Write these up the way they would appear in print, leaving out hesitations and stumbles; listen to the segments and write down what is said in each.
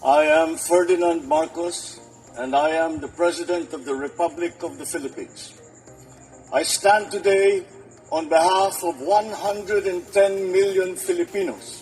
I am Ferdinand Marcos, and I am the President of the Republic of the Philippines. I stand today on behalf of 110 million Filipinos.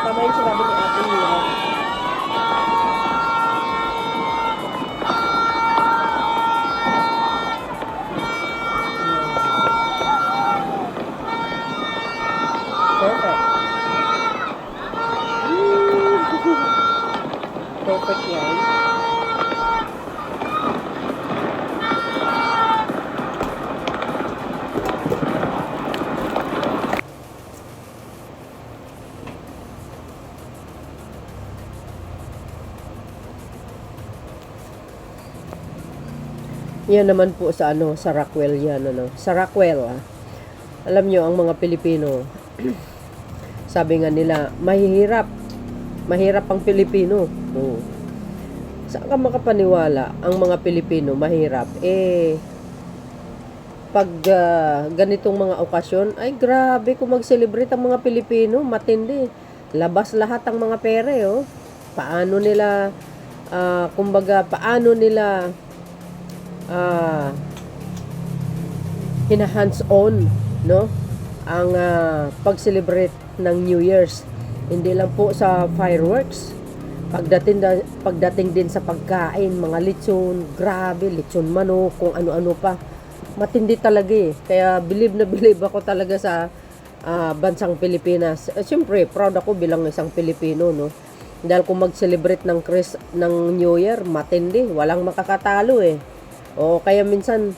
Tama yung sinabi ni Ate Mira. Perfect. Perfect yan. Yan naman po sa sa Rockwell yan Sa Rockwell, alam nyo ang mga Pilipino, sabi nga nila, mahirap ang Pilipino. Saan ka makapaniwala ang mga Pilipino mahirap? Pag ganitong mga okasyon, ay grabe kung mag-celebrate ang mga Pilipino, matindi. Labas lahat ang mga pera, Paano nila, paano nila hina-hands-on, ang pag-celebrate ng New Year's. Hindi lang po sa fireworks. Pagdating din sa pagkain, mga lechon, grabe, lechon manok, kung ano-ano pa. Matindi talaga Kaya believe ako talaga sa bansang Pilipinas. Siyempre, proud ako bilang isang Pilipino, Dahil kung mag-celebrate ng New Year, matindi. Walang makakatalo O kaya minsan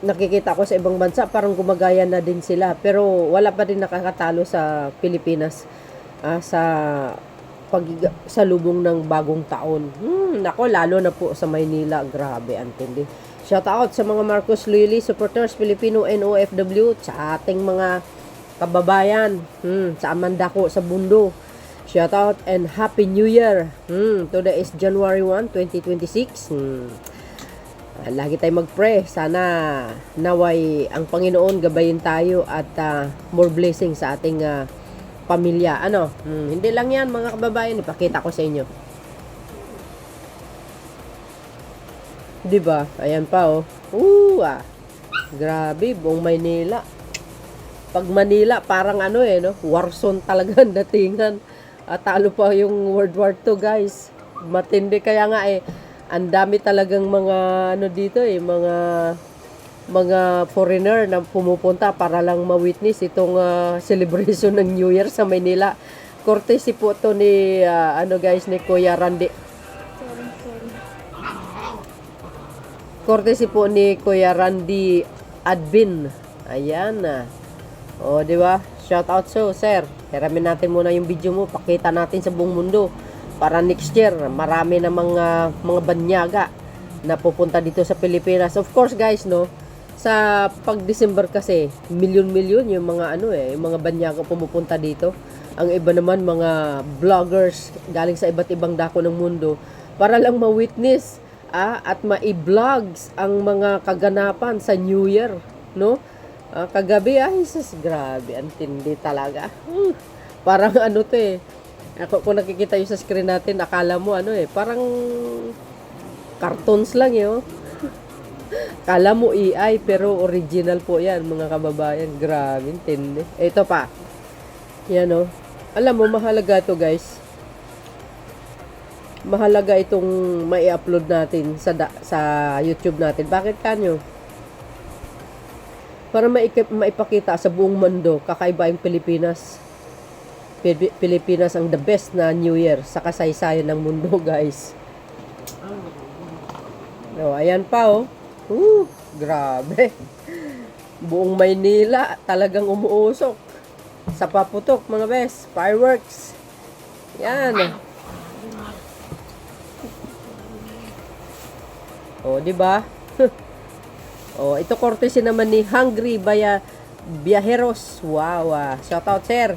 nakikita ko sa ibang bansa parang gumagaya na din sila, pero wala pa din nakakatalo sa Pilipinas sa lubong ng bagong taon. Nako, lalo na po sa Maynila, grabe, antindi. Shout out sa mga Marcos Loyalist supporters, Filipino and OFW, sa ating mga kababayan sa Amandako, sa Bundo. Shout out and Happy New Year. Today is January 1, 2026. Lagi tayong mag-pray. Sana naway ang Panginoon gabayin tayo at more blessing sa ating pamilya. Hindi lang yan mga kababayan. Ipakita ko sa inyo. Diba? Ayan pa grabe, buong Maynila. Pag Manila, parang war zone talaga ang datingan. Talo pa yung World War II, guys. Matindi, kaya nga ang dami talagang mga dito mga foreigner na pumupunta para lang ma-witness itong celebration ng New Year sa Maynila. courtesy po to ni, ano guys, ni Kuya Randy. Courtesy po ni Kuya Randy Advin. Ayan na. O, di ba? Shout out so, sir. Hiramin natin muna yung video mo. Pakita natin sa buong mundo. Para next year, marami na mga banyaga na pupunta dito sa Pilipinas. Of course, guys, no? Sa pag-December kasi, milyon-milyon yung mga yung mga banyaga pumupunta dito. Ang iba naman mga vloggers galing sa iba't ibang dako ng mundo para lang ma-witness at ma-vlogs ang mga kaganapan sa New Year, no? Kagabi, Jesus, grabe, ang tindi talaga. Parang to Ako, kung nakikita yung sa screen natin, akala mo parang cartoons lang Kala mo AI, pero original po yan, mga kababayan. Grabe, ang tindi. Ito pa. Yan, Alam mo, mahalaga to guys. Mahalaga itong mai-upload natin sa YouTube natin. Bakit kanyo? Para maipakita sa buong mundo, kakaiba yung Pilipinas. Pilipinas ang the best na New Year sa kasaysayan ng mundo, guys. Ayan pa, grabe. Buong Maynila talagang umuusok. Sa paputok, mga best. Fireworks. Yan. Di ba? Ito courtesy naman ni Hungry Viajeros. Wow, shout out, sir.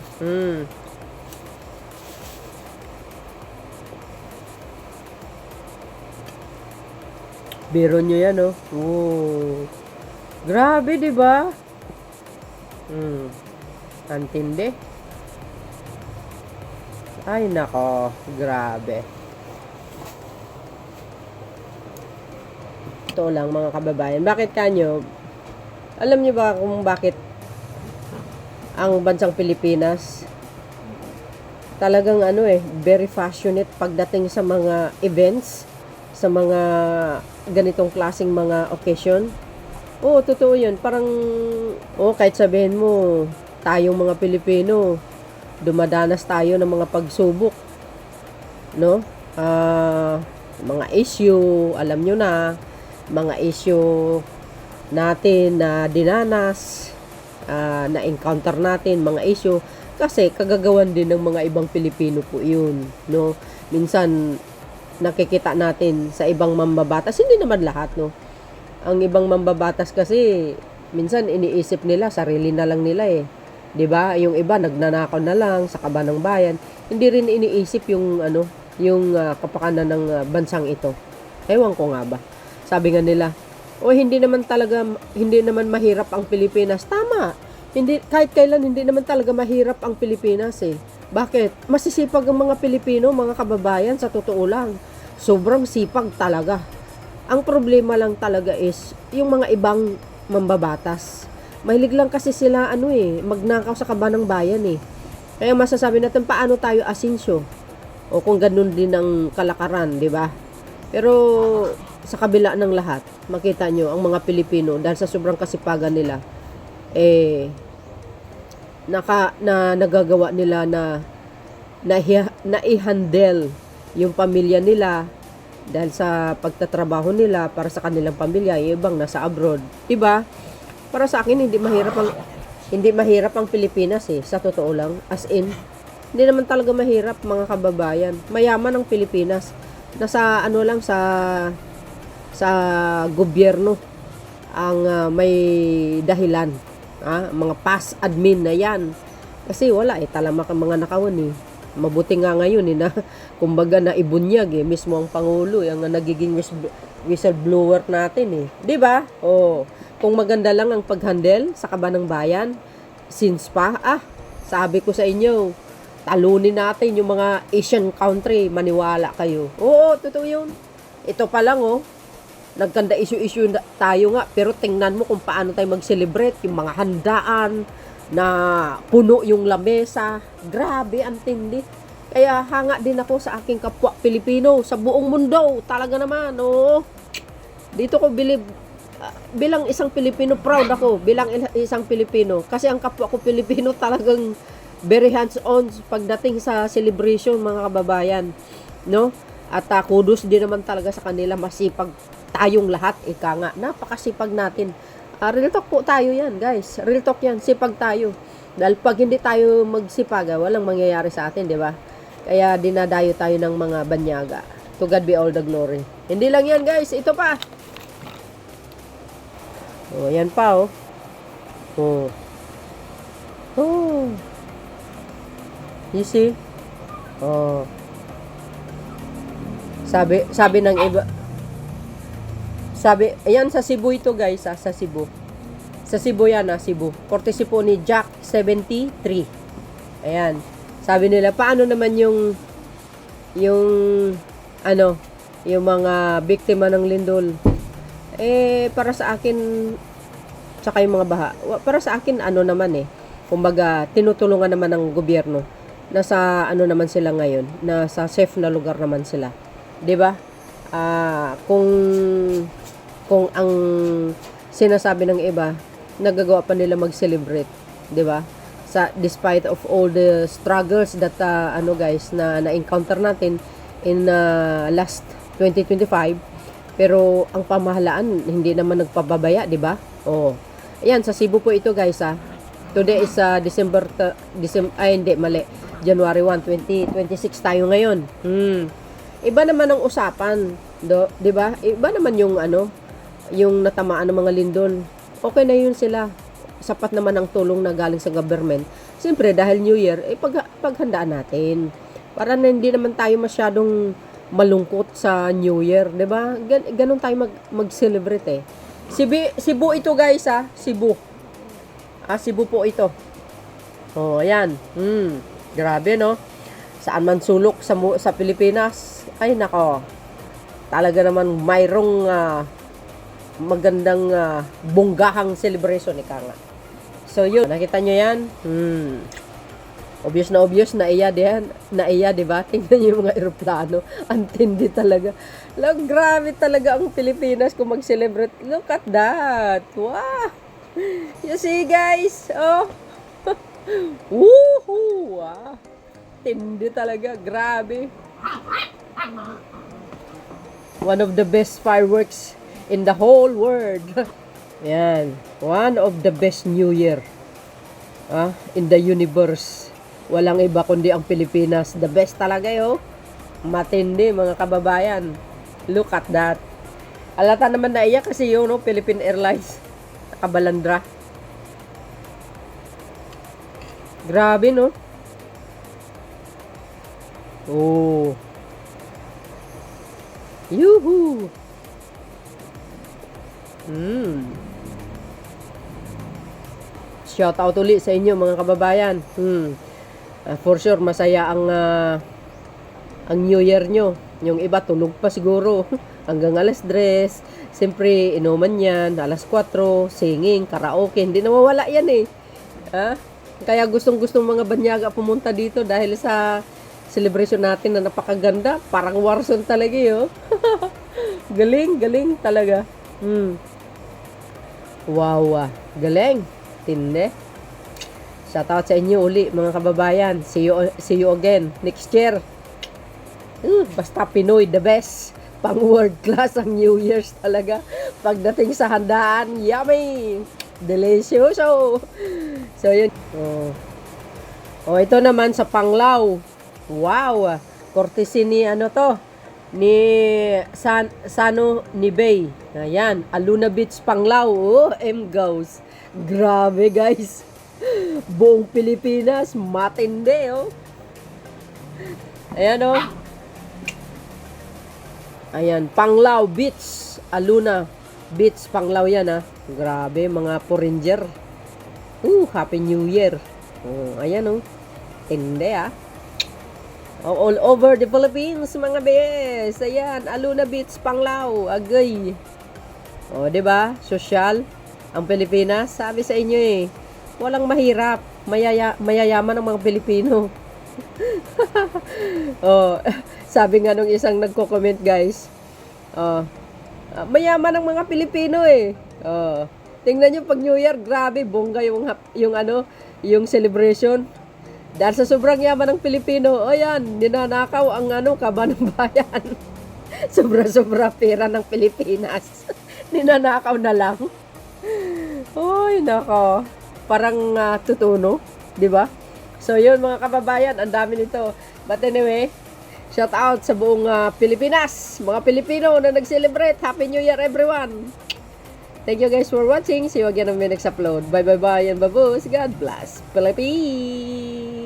Biro nyo yan, Grabe, di ba? Antindi. Ay, nako. Grabe. Ito lang, mga kababayan. Bakit kanyo? Alam niyo ba kung bakit ang bansang Pilipinas talagang very passionate pagdating sa mga events, sa mga ganitong klaseng mga occasion? Totoo yun. Parang, kahit sabihin mo, tayong mga Pilipino, dumadanas tayo ng mga pagsubok. No? Mga issue, alam nyo na, mga issue natin na dinanas, na-encounter natin, mga issue, kasi kagagawan din ng mga ibang Pilipino po yun. No? Minsan, nakikita natin sa ibang mambabatas, hindi naman lahat, no? Ang ibang mambabatas kasi minsan iniisip nila sarili na lang nila 'di ba? Yung iba nagnanakaw na lang sa kaban ng bayan, hindi rin iniisip yung kapakanan ng bansang ito. Ewan ko nga ba. Sabi nga nila, hindi naman mahirap ang Pilipinas. Tama. Kahit kailan hindi naman talaga mahirap ang Pilipinas Bakit? Masisipag ang mga Pilipino, mga kababayan, sa totoo lang. Sobrang sipag talaga. Ang problema lang talaga is yung mga ibang mambabatas. Mahilig lang kasi sila magnakaw sa kaban ng bayan Kaya masasabi natin paano tayo asinsyo. O kung ganun din ang kalakaran, di ba? Pero sa kabila ng lahat, makita nyo ang mga Pilipino dahil sa sobrang kasipagan nila nagagawa nila na i-handle yung pamilya nila dahil sa pagtatrabaho nila para sa kanilang pamilya, yung ibang nasa abroad. Diba? Para sa akin, hindi mahirap ang Pilipinas sa totoo lang. As in, hindi naman talaga mahirap, mga kababayan. Mayaman ang Pilipinas. Nasa sa gobyerno ang may dahilan. Mga past admin na yan. Kasi wala talamak ang mga nakawan Mabuti nga ngayon na kumbaga na ibunyag mismo ang Pangulo ang nagiging whistleblower natin 'di ba? Kung maganda lang ang paghandle sa kaban ng bayan, since sabi ko sa inyo, talunin natin yung mga Asian country, maniwala kayo. Totoo 'yun. Ito pa lang nagkanda issue tayo nga, pero tingnan mo kung paano tayo mag-celebrate, yung mga handaan na puno yung lamesa. Grabe, ang tindi. Kaya hanga din ako sa aking kapwa Pilipino sa buong mundo. Talaga naman, Dito ko bilang isang Pilipino, proud ako bilang isang Pilipino. Kasi ang kapwa ko Pilipino talagang very hands-on pagdating sa celebration, mga kababayan, no? At kudos din naman talaga sa kanila, masipag tayong lahat, ika nga, napakasipag natin. Real talk po tayo yan, guys. Real talk yan, sipag tayo. Dahil pag hindi tayo magsipag, walang mangyayari sa atin, di ba? Kaya dinadayo tayo ng mga banyaga. To God be all the glory. Hindi lang yan, guys. Ito pa. Oh, yan pa, oh. Oh. Oh. You see? Oh. Sabi ng iba. Ayan sa Cebu ito, guys, sa Cebu. Sa Cebu yan, Cebu. Courtesy po ni Jack 73. Ayan. Sabi nila, paano naman yung mga biktima ng lindol? Para sa akin, saka yung mga baha, para sa akin, kumbaga, tinutulungan naman ng gobyerno. Nasa, naman sila ngayon, nasa safe na lugar naman sila. 'Di ba? Kung ang sinasabi ng iba, nagagawa pa nila mag-celebrate, 'di ba? Despite of all the struggles that na-encounter natin in last 2025, pero ang pamahalaan hindi naman nagpababaya, 'di ba? Oh. Ayan, sa Cebu po ito, guys, Today is January 1, 2026 tayo ngayon. Iba naman ang usapan, 'di ba? Iba naman yung yung natamaan ng mga lindol. Okay na yun sila. Sapat naman ang tulong na galing sa government. Siyempre, dahil New Year, paghandaan natin. Para na hindi naman tayo masyadong malungkot sa New Year, 'di ba? Ganun tayo mag-celebrate Cebu ito, guys, Cebu. Cebu po ito. Oh, ayan. Grabe, no? Saan man sulok sa Pilipinas. Ay, nako. Talaga naman mayroong magandang bunggahang celebration, ika nga. So, yun. Nakita nyo yan? Obvious na iya diyan. Di ba? Tingnan nyo yung mga aeroplano. Antindi talaga. Grabe talaga ang Pilipinas kung mag-celebrate. Look at that. Wow! You see, guys? Oh! Woohoo! Wow! Tindi talaga. Grabe. One of the best fireworks in the whole world. Yan. One of the best New Year in the universe. Walang iba kundi ang Pilipinas. The best talaga, matindi, mga kababayan. Look at that. Alata naman na iya kasi yun, Philippine Airlines. Nakabalandra. Grabe, no? Oh. Yuhu. Shout out ulit sa inyo, mga kababayan. For sure masaya ang New Year nyo. Yung iba tulog pa siguro hanggang alas 3. Siyempre inuman yan, alas 4, singing, karaoke, hindi nawawala yan Kaya gustong-gustong mga banyaga pumunta dito dahil sa celebration natin na napakaganda. Parang Warzone talaga Galing talaga. Wow, galing. Tindi. Shoutout sa inyo uli, mga kababayan. See you again next year. Basta Pinoy, the best. Pang world class ang New Year's talaga. Pagdating sa handaan, yummy! Delicious! So, yun. Ito naman sa Panglao. Wow! Courtesy ni ni Sano Nibay. Ayan, Aluna Beach, Panglao. M-Gows. Grabe, guys. Buong Pilipinas, matindi, Ayan, Ayan, Panglao Beach, Aluna Beach, Panglao yan, Grabe, mga foreigner. Happy New Year. Ayan, Tindi, All over the Philippines, mga bes. Ayan, Aluna Beach, Panglao, Agay. Diba? Social ang Pilipinas. Sabi sa inyo walang mahirap. Mayayaman ang mga Pilipino. Sabi nga nung isang nagko-comment, guys. Mayaman ang mga Pilipino Tingnan nyo pag New Year, grabe, bongga yung celebration. Dahil sa sobrang yaman ng Pilipino, o yan, ninanakaw ang kaban ng bayan. Sobra-sobra pera ng Pilipinas. Ninanakaw na lang. Oy, nako. Parang tutuno, di ba? So yun mga kababayan, ang dami nito. But anyway, shout out sa buong Pilipinas, mga Pilipino na nag-celebrate. Happy New Year everyone! Thank you guys for watching. See you again on my next upload. Bye bye bye and babus. God bless Philippines!